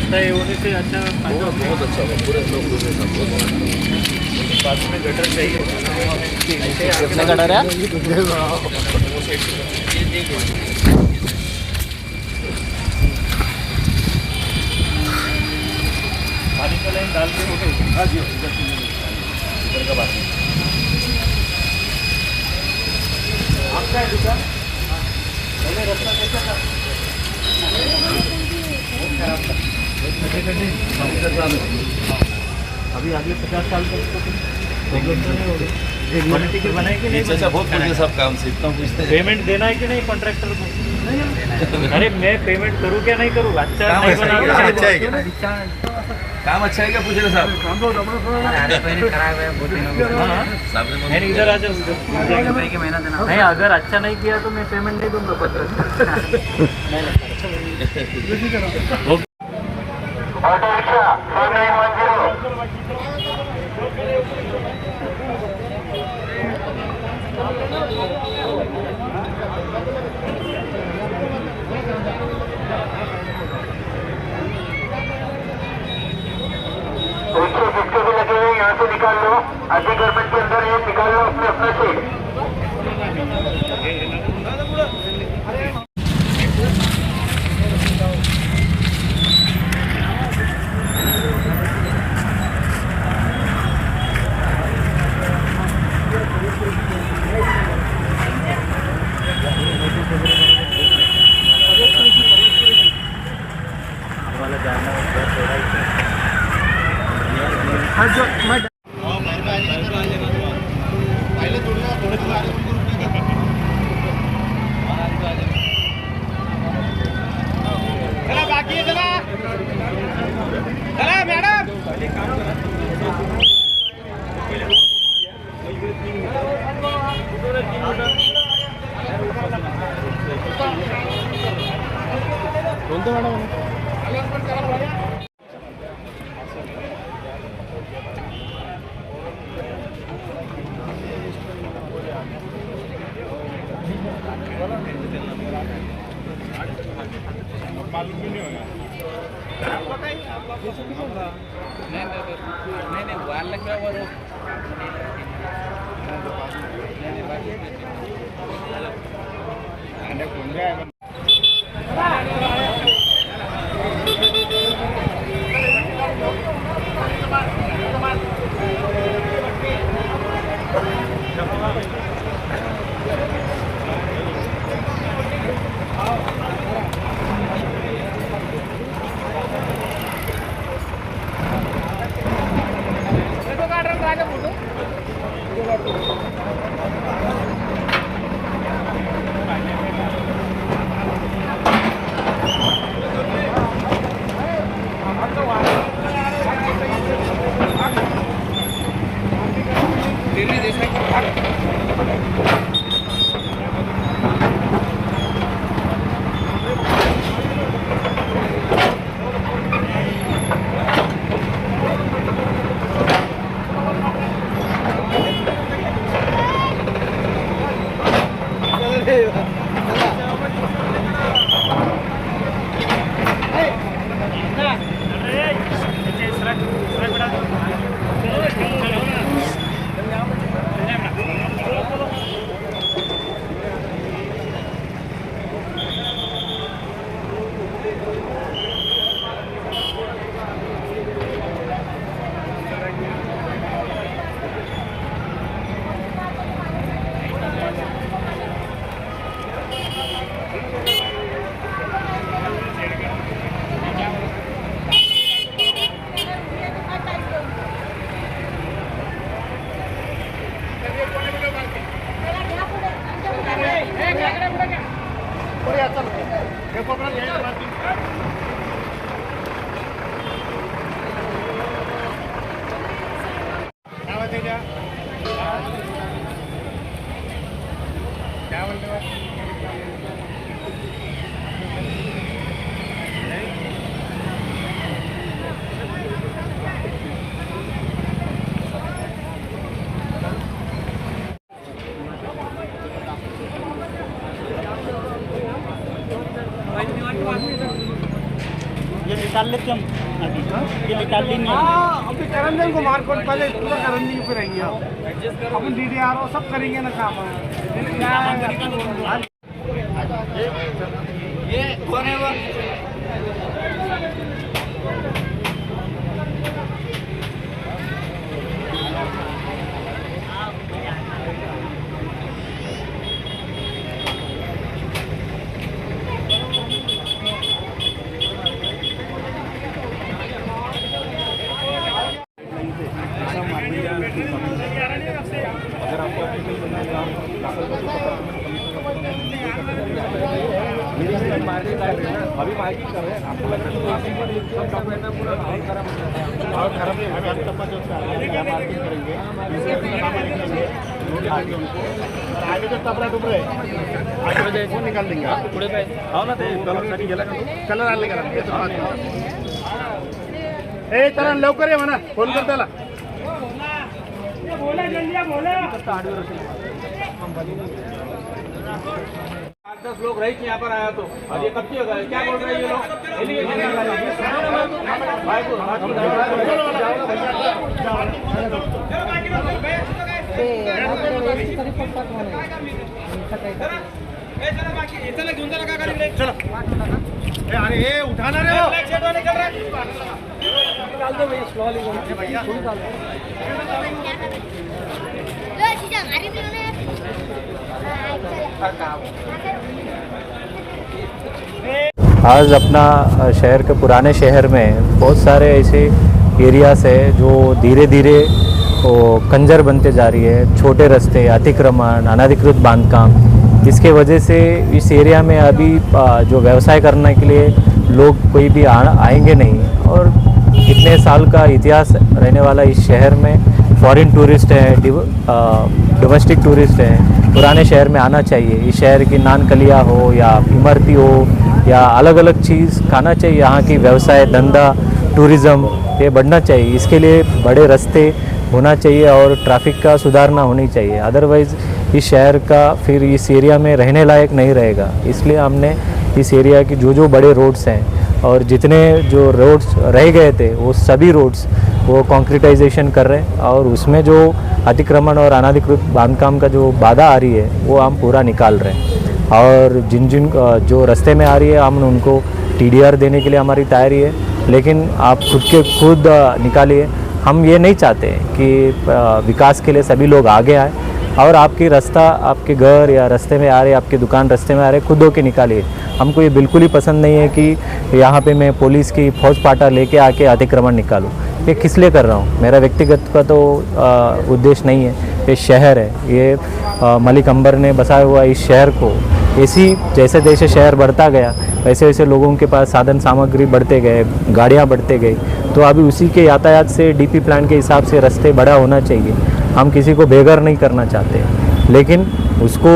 रास्ता है होने से अच्छा बहुत अच्छा होगा, पूरे लोग बाद में गटर चाहिए। कितना गटर है? पानी का लाइन डाल के हो गई। हाँ जी, इधर का बात नहीं। आपका है दुकान? पहले रास्ता कैसा था? अभी अगले 50 साल तक क्वालिटी के बनाए कि नहीं? अच्छा, बहुत बढ़िया सब काम से इतना पूछते हैं। पेमेंट देना है कि नहीं कॉन्ट्रैक्टर को? अरे मैं पेमेंट करूँ क्या नहीं करूँ? अच्छा नहीं बना अच्छा है क्या? काम अच्छा है क्या पूछ रहे साहब? नहीं इधर आ जाओ। नहीं अगर अच्छा नहीं किया तो मैं पेमेंट नहीं दूंगा पत्र। ऑटो रिक्शा 4910 रिक्शे जिसके भी लगे हुए यहाँ से निकाल लो। आधी गारमेंट के अंदर ये निकाल लो अपने अपना से। ये निकाल लेते हम अभी, ये निकाल लेंगे अभी करेंगे उनको मारकोट पहले पूरा करेंगे फिर आएंगे अपन DDR और सब करेंगे ना काम ये कौन है वो? अभी माइक कर रहे हैं आपको लग रहा है सब डॉक्यूमेंट पूरा ऑन करा और घर में आगे तो तबला डुबरे आगे बजे फोन निकाल देंगे पुढे काय हो ना ते कलर साठी गेला का कलर आले का ए चला लवकर ये म्हणा फोन कर त्याला बोला जल्दी बोला 8-10 लोग रहे कि यहाँ पर आया तो अब ये कब की होगा क्या बोल रहे हैं ये लोग अरे ये उठाना रे भैया आज अपना शहर के पुराने शहर में बहुत सारे ऐसे एरियाज है जो धीरे धीरे वो कंजर बनते जा रही है। छोटे रास्ते, अतिक्रमण, अनधिकृत बांधकाम, इसके वजह से इस एरिया में अभी जो व्यवसाय करने के लिए लोग कोई भी आएंगे नहीं। और इतने साल का इतिहास रहने वाला इस शहर में फॉरेन टूरिस्ट है, डोमेस्टिक टूरिस्ट है, पुराने शहर में आना चाहिए। इस शहर की नानकलिया हो या इमरती हो या अलग अलग चीज़ खाना चाहिए। यहाँ की व्यवसाय, धंधा, टूरिज़्म ये बढ़ना चाहिए। इसके लिए बड़े रास्ते होना चाहिए और ट्रैफिक का सुधारना होनी चाहिए। अदरवाइज़ इस शहर का फिर इस एरिया में रहने लायक नहीं रहेगा। इसलिए हमने इस एरिया की जो बड़े रोड्स हैं और जितने जो रोड्स रह गए थे वो सभी रोड्स वो कंक्रीटाइजेशन कर रहे हैं और उसमें जो अतिक्रमण और अनाधिकृत बांधकाम का जो बाधा आ रही है वो हम पूरा निकाल रहे हैं। और जिन जो रास्ते में आ रही है हम उनको TDR देने के लिए हमारी तैयारी है, लेकिन आप खुद निकालिए। हम ये नहीं चाहते कि विकास के लिए सभी लोग आगे आए और आपकी रास्ता, आपके घर या रास्ते में आ रहे, आपकी दुकान रास्ते में आ रहे, खुद होके निकालिए। हमको ये बिल्कुल ही पसंद नहीं है कि यहाँ पे मैं पुलिस की फौज पाटा लेके आके अतिक्रमण निकालूँ। ये किस लिए कर रहा हूँ? मेरा व्यक्तिगत का तो उद्देश्य नहीं है। ये शहर है, ये मलिक अंबर ने बसाया हुआ इस शहर को ऐसी जैसे जैसे शहर बढ़ता गया वैसे वैसे लोगों के पास साधन सामग्री बढ़ते गए, गाड़ियाँ बढ़ते गई, तो अभी उसी के यातायात से DP प्लान के हिसाब से रास्ते बड़ा होना चाहिए। हम किसी को बेघर नहीं करना चाहते, लेकिन उसको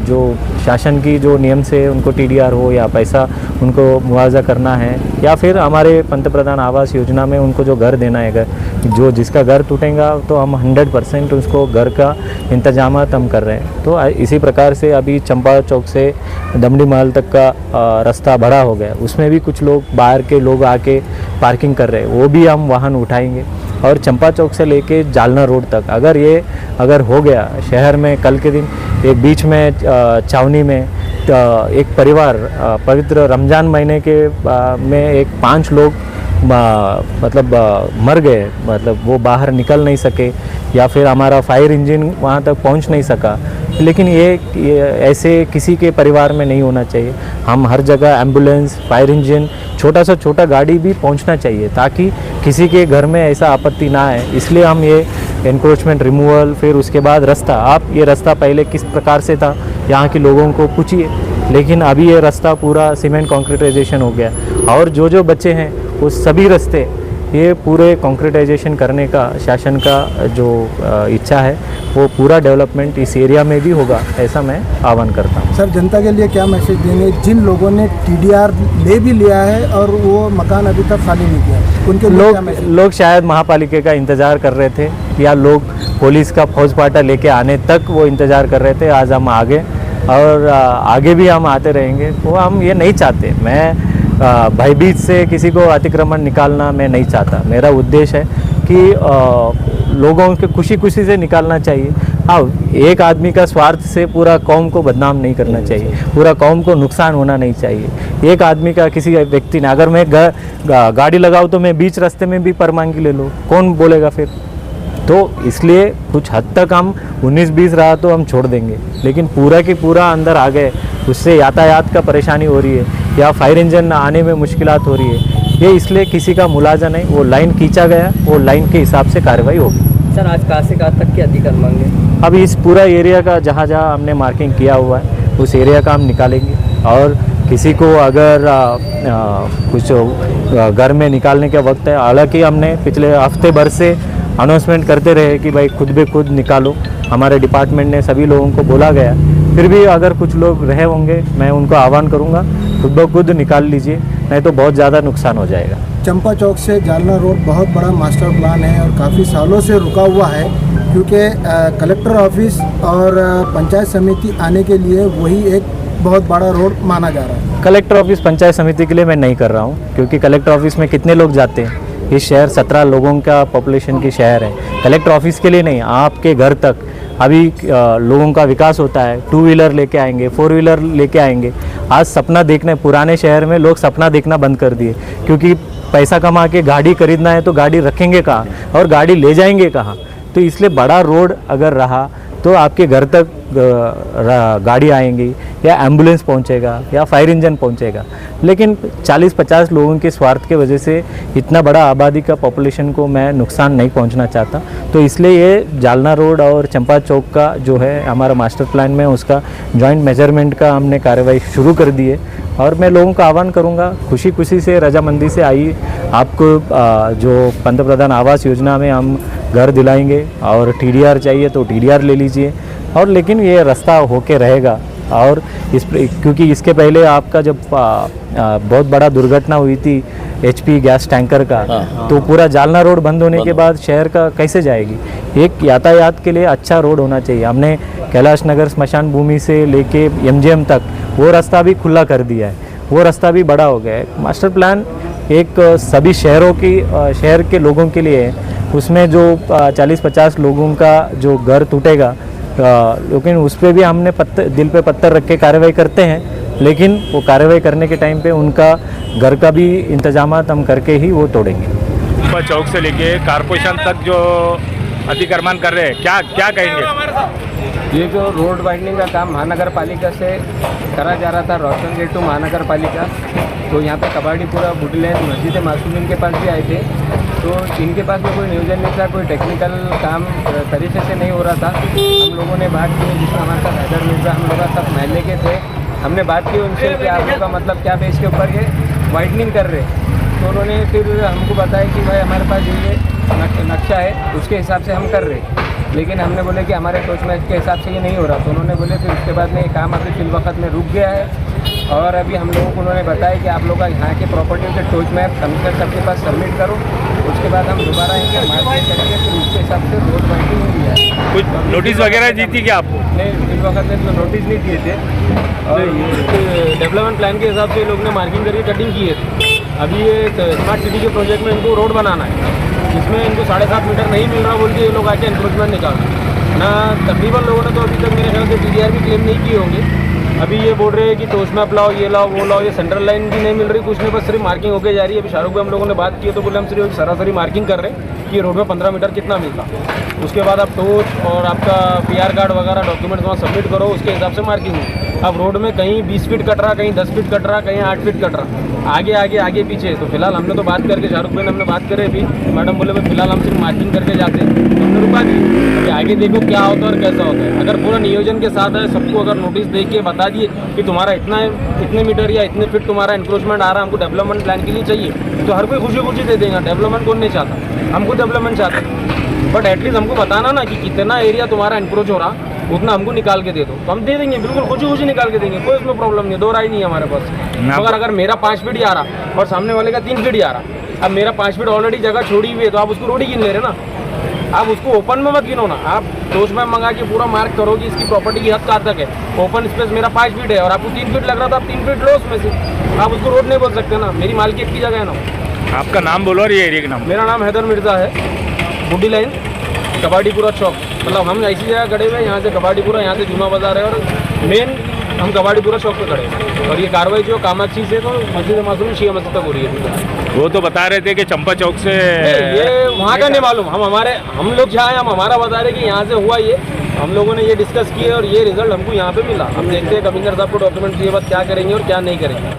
जो शासन की जो नियम से उनको TDR हो या पैसा उनको मुआवजा करना है या फिर हमारे पंतप्रधान आवास योजना में उनको जो घर देना है, जो जिसका घर टूटेगा तो हम 100% उसको घर का इंतजाम हम कर रहे हैं। तो इसी प्रकार से अभी चंपा चौक से दमड़ी महल तक का रास्ता बड़ा हो गया, उसमें भी कुछ लोग बाहर के लोग आके पार्किंग कर रहे हैं, वो भी हम वाहन उठाएंगे। और चंपा चौक से लेके जालना रोड तक अगर हो गया शहर में, कल के दिन एक बीच में छावनी में एक परिवार पवित्र रमज़ान महीने के में एक 5 लोग मतलब मर गए, मतलब वो बाहर निकल नहीं सके या फिर हमारा फायर इंजन वहाँ तक पहुँच नहीं सका। लेकिन ये ऐसे किसी के परिवार में नहीं होना चाहिए। हम हर जगह एम्बुलेंस, फायर इंजन, छोटा से छोटा गाड़ी भी पहुँचना चाहिए ताकि किसी के घर में ऐसा आपत्ति ना आए। इसलिए हम ये एनक्रोचमेंट रिमूवल, फिर उसके बाद रास्ता, आप ये रास्ता पहले किस प्रकार से था यहाँ के लोगों को पूछिए, लेकिन अभी ये रास्ता पूरा सीमेंट कंक्रीटाइजेशन हो गया और जो बच्चे हैं वो सभी रास्ते ये पूरे कंक्रीटाइजेशन करने का शासन का जो इच्छा है वो पूरा डेवलपमेंट इस एरिया में भी होगा, ऐसा मैं आह्वान करता हूँ। सर, जनता के लिए क्या मैसेज देंगे जिन लोगों ने TDR ले भी लिया है और वो मकान अभी तक खाली नहीं किया, उनके लिए क्या मैसेज? लोग शायद महापालिका का इंतज़ार कर रहे थे या लोग पुलिस का फौज पाटा लेके आने तक वो इंतज़ार कर रहे थे। आज हम आगे और आगे भी हम आते रहेंगे, वो हम ये नहीं चाहते। मैं भयभीत से किसी को अतिक्रमण निकालना मैं नहीं चाहता। मेरा उद्देश्य है कि लोगों के खुशी खुशी से निकालना चाहिए। हाँ, एक आदमी का स्वार्थ से पूरा कौम को बदनाम नहीं करना चाहिए, पूरा कौम को नुकसान होना नहीं चाहिए। एक आदमी का किसी व्यक्ति ने, अगर मैं गाड़ी लगाऊँ तो मैं बीच रास्ते में भी परवानगी ले लूँ, कौन बोलेगा फिर? तो इसलिए कुछ हद तक हम 19-20 रहा तो हम छोड़ देंगे, लेकिन पूरा की पूरा अंदर आ गए, उससे यातायात का परेशानी हो रही है या फायर इंजन आने में मुश्किलात हो रही है, ये इसलिए किसी का मुलाजा नहीं। वो लाइन खींचा गया, वो लाइन के हिसाब से कार्रवाई होगी। सर, आज कहाँ से कहाँ तक के अधिकार मांगे? अब इस पूरा एरिया का जहाँ जहाँ हमने मार्किंग किया हुआ है उस एरिया का हम निकालेंगे, और किसी को अगर कुछ घर में निकालने का वक्त है, हालांकि हमने पिछले हफ्ते भर से अनाउंसमेंट करते रहे कि भाई खुद ब खुद निकालो, हमारे डिपार्टमेंट ने सभी लोगों को बोला गया। फिर भी अगर कुछ लोग रहे होंगे, मैं उनको आह्वान करूंगा खुद ब खुद निकाल लीजिए, नहीं तो बहुत ज़्यादा नुकसान हो जाएगा। चंपा चौक से जालना रोड बहुत बड़ा मास्टर प्लान है और काफ़ी सालों से रुका हुआ है, क्योंकि कलेक्टर ऑफिस और पंचायत समिति आने के लिए वही एक बहुत बड़ा रोड माना जा रहा है। कलेक्टर ऑफिस पंचायत समिति के लिए मैं नहीं कर रहा हूँ, क्योंकि कलेक्टर ऑफिस में कितने लोग जाते हैं? इस शहर 17 लोगों का पॉपुलेशन की शहर है। कलेक्टर ऑफिस के लिए नहीं, आपके घर तक अभी लोगों का विकास होता है, 2 व्हीलर लेके आएंगे, 4 व्हीलर लेके आएंगे। आज सपना देखने, पुराने शहर में लोग सपना देखना बंद कर दिए, क्योंकि पैसा कमा के गाड़ी खरीदना है तो गाड़ी रखेंगे कहाँ और गाड़ी ले जाएंगे कहाँ? तो इसलिए बड़ा रोड अगर रहा तो आपके घर तक गाड़ी आएंगी या एम्बुलेंस पहुंचेगा या फायर इंजन पहुंचेगा। लेकिन 40-50 लोगों के स्वार्थ के वजह से इतना बड़ा आबादी का पॉपुलेशन को मैं नुकसान नहीं पहुंचना चाहता। तो इसलिए ये जालना रोड और चंपा चौक का जो है हमारा मास्टर प्लान में उसका जॉइंट मेजरमेंट का हमने कार्रवाई शुरू कर दी है, और मैं लोगों का आह्वान करूंगा खुशी खुशी से रजामंदी से आइए। आपको जो पंतप्रधान आवास योजना में हम घर दिलाएंगे, और TDR चाहिए तो TDR ले लीजिए, और लेकिन ये रास्ता होके रहेगा। और क्योंकि इसके पहले आपका जब बहुत बड़ा दुर्घटना हुई थी HP गैस टैंकर का, तो पूरा जालना रोड बंद होने के बाद शहर का कैसे जाएगी? एक यातायात के लिए अच्छा रोड होना चाहिए। हमने कैलाश नगर स्मशान भूमि से लेके MGM तक वो रास्ता भी खुला कर दिया है, वो रास्ता भी बड़ा हो गया है। मास्टर प्लान एक सभी शहर के लोगों के लिए है। उसमें जो 40-50 लोगों का जो घर टूटेगा, लेकिन उस पर भी हमने दिल पे पत्थर रख के कार्रवाई करते हैं, लेकिन वो कार्रवाई करने के टाइम पे उनका घर का भी इंतजामात हम करके ही वो तोड़ेंगे। चंपा चौक से लेके कारपोरेशन तक जो अतिक्रमण कर रहे हैं, क्या कहेंगे? ये जो रोड वाइडनिंग का काम महानगर पालिका से करा जा रहा था, रोशन गेट टू महानगर पालिका, तो यहाँ पे कबाड़ीपुरा, बुडलैंड, मस्जिद मासूमीन के पास भी आए थे। तो इनके पास में कोई नियोजन नहीं था, कोई टेक्निकल काम तरीके से नहीं हो रहा था। हम लोगों ने बात की, जिसमें हमारे साथ हैदर मिर्जा, हम लोग सब महल्ले के थे, हमने बात की उनसे कि आप लोग का मतलब क्या बेस के ऊपर ये वाइडनिंग कर रहे। तो उन्होंने फिर हमको बताया कि भाई हमारे पास ये नक्शा है, उसके हिसाब से हम कर रहे। लेकिन हमने बोले कि हमारे टोच मैच के हिसाब से ये नहीं हो रहा। तो उन्होंने बोले फिर उसके बाद में ये काम अभी फिल वक्त में रुक गया है, और अभी हम लोगों को उन्होंने बताया कि आप लोग का यहाँ के प्रॉपर्टी के टोच मैप कमिश्नर सबके पास सबमिट करो, उसके बाद हम दोबारा इनके मार्केट करेंगे, फिर उसके हिसाब से रोड बाइंडिंग होगी है। कुछ नोटिस वगैरह दी थी क्या आपको? नहीं, फिल वक्त में तो नोटिस नहीं दिए थे, और ये डेवलपमेंट प्लान के हिसाब से लोग ने मार्किंग करके कटिंग की है। अभी ये स्मार्ट सिटी के प्रोजेक्ट में इनको रोड बनाना है, जिसमें इनको 7.5 मीटर नहीं मिल रहा बोल के ये लोग आके एनक्रोचमेंट निकाल ना। तकरीबन लोगों ने तो अभी तक मेरे ख्याल से TDR भी क्लेम नहीं किए होंगे। अभी ये बोल रहे हैं कि टोच मैप लाओ, ये लाओ, वो लाओ, ये सेंट्रल लाइन भी नहीं मिल रही, कुछ नहीं, बस सिर्फ मार्किंग होके जा रही है। अभी शाहरुख भाई हम लोगों ने बात की तो बोले हम सिर्फ सरासरी मार्किंग कर रहे हैं कि रोड में 15 मीटर कितना मिलता। उसके बाद आप टोच और आपका PR कार्ड वगैरह डॉक्यूमेंट्स वहाँ सबमिट करो, उसके हिसाब से मार्किंग हो। अब रोड में कहीं 20 फीट कट रहा, कहीं 10 फीट कट रहा, कहीं 8 फीट कट रहा, आगे पीछे। तो फिलहाल हमने तो बात करके, शाहरुख भाई ने हमने बात करे अभी, मैडम बोले भाई फिलहाल हम सिर्फ मार्किंग करके जाते हैं, हमने रुका दी। अभी आगे देखो क्या होता है और कैसा होता है। अगर पूरा नियोजन के साथ है, सबको अगर नोटिस दे के बता दिए कि तुम्हारा इतने मीटर या इतने फीट तुम्हारा एनक्रोचमेंट आ रहा है, हमको डेवलपमेंट प्लान के लिए चाहिए, तो हर कोई खुशी खुशी दे देगा। डेवलपमेंट कौन नहीं चाहता? हमको डेवलपमेंट चाहते हैं, बट एटलीस्ट हमको बताना ना कि कितना एरिया तुम्हारा एनक्रोच हो रहा, उतना हमको निकाल के दे दो, तो हम दे देंगे, बिल्कुल खुशी खुशी निकाल के देंगे, कोई उसमें प्रॉब्लम नहीं, दो राय नहीं है हमारे पास। अगर मेरा 5 फीट ही आ रहा और सामने वाले का 3 फीट ही आ रहा, अब मेरा 5 फीट ऑलरेडी जगह छोड़ी हुई है, तो आप उसको रोड ही गिन ले रहे ना। आप उसको ओपन में मत गिनो ना, आप टोच मैप मंगा के पूरा मार्क करो कि इसकी प्रॉपर्टी की हद कहाँ तक है। ओपन स्पेस मेरा 5 फीट है और आपको 3 फीट लग रहा था, आप 3 फीट लो उसमें से। आप उसको रोड नहीं बोल सकते ना, मेरी मालकियत की जगह है ना। आपका नाम बोलो और ये एरिया का नाम। मेरा नाम हैदर मिर्ज़ा है, बुड्डी लाइन कबाड़ीपुरा चौक। मतलब हम ऐसी जगह खड़े हुए हैं, यहाँ से कबाड़ीपुरा, यहाँ से जुमा बाजार है और मेन हम कबाड़ीपुरा चौक पे खड़े हैं। और ये कार्रवाई जो कामाक्षी से तो मस्जिद मासूम शिया मस्जिद तक हो रही है। वो तो बता रहे थे कि चंपा चौक से ये वहाँ का नहीं मालूम, हम लोग जहाँ हैं हम हमारा बता रहे कि यहाँ से हुआ ये, हम लोगों ने ये डिस्कस किया और ये रिजल्ट हमको यहाँ पे मिला। हम देखते हैं कमिश्नर साहब को डॉक्यूमेंट के बाद क्या करेंगे और क्या नहीं करेंगे।